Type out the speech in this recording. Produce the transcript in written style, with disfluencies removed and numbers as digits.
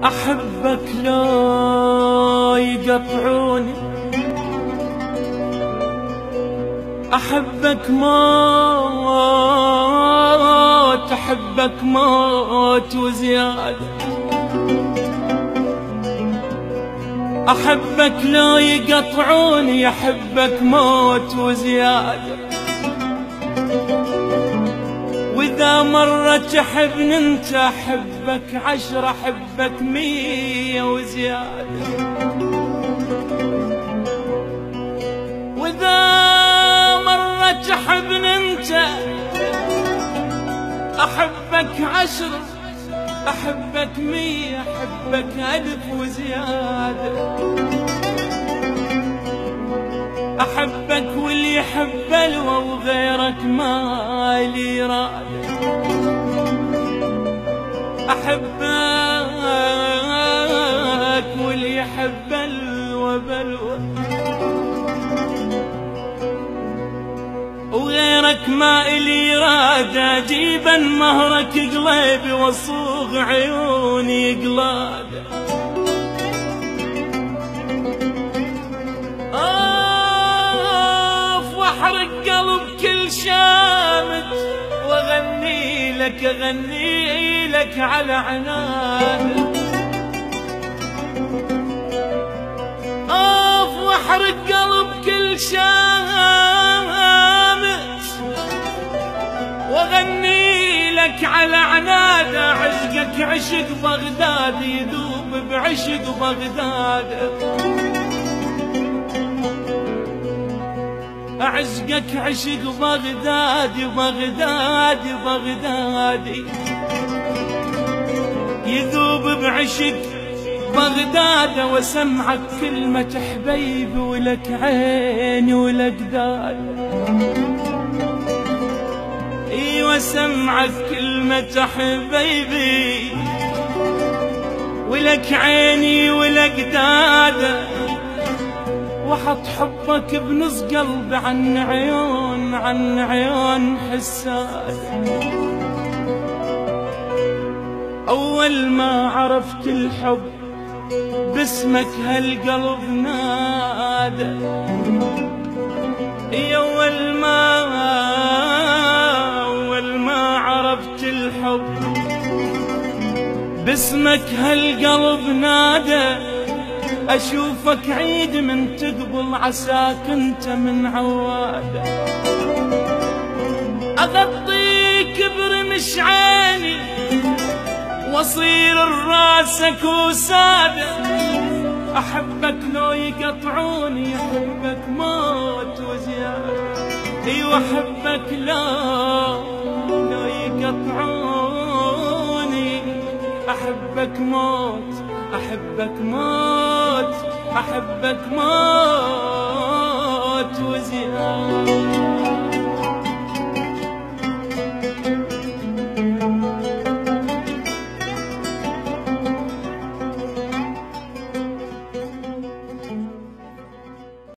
أحبك لا يقطعوني، أحبك موت، أحبك موت وزيادة. أحبك لا يقطعوني، أحبك موت وزيادة. وإذا مرة تحبني انت أحبك 10، أحبك 100 وزيادة. وإذا مرة تحبني انت أحبك 10، أحبك 100، أحبك 1000 وزيادة. أحبك واللي يحب الوى وغيرك ما لي يراد. أحبك واللي يحب الوى بلوى وغيرك ما إلي يراد. أجيبا مهرك قلبي وصوغ عيوني قلاد. واحرق قلب كل شامت واغني لك، اغني لك على عناد. واحرق قلب كل شامت واغني لك على عناد. عشقك عشق بغداد يذوب بعشق بغداد. عشقك عشق بغدادي بغدادي بغدادي يذوب بعشق بغداد. وسمعك كلمة حبيبي ولك عيني ولك داد. ايوه سمعك كلمة حبيبي ولك عيني ولك داد. وحط حبك بنص قلبي عن عيون، عن عيون حساد. أول ما عرفت الحب باسمك هالقلب نادى. أول ما عرفت الحب باسمك هالقلب نادى. أشوفك عيد من تقبل عساك انت من عوادة. أغطيك برمش عيني واصير راسك وسادة. أحبك لو يقطعوني، أحبك موت وزيادة. ايوه أحبك لو يقطعوني، أحبك موت، أحبك موت، أحبك موت وزيادة.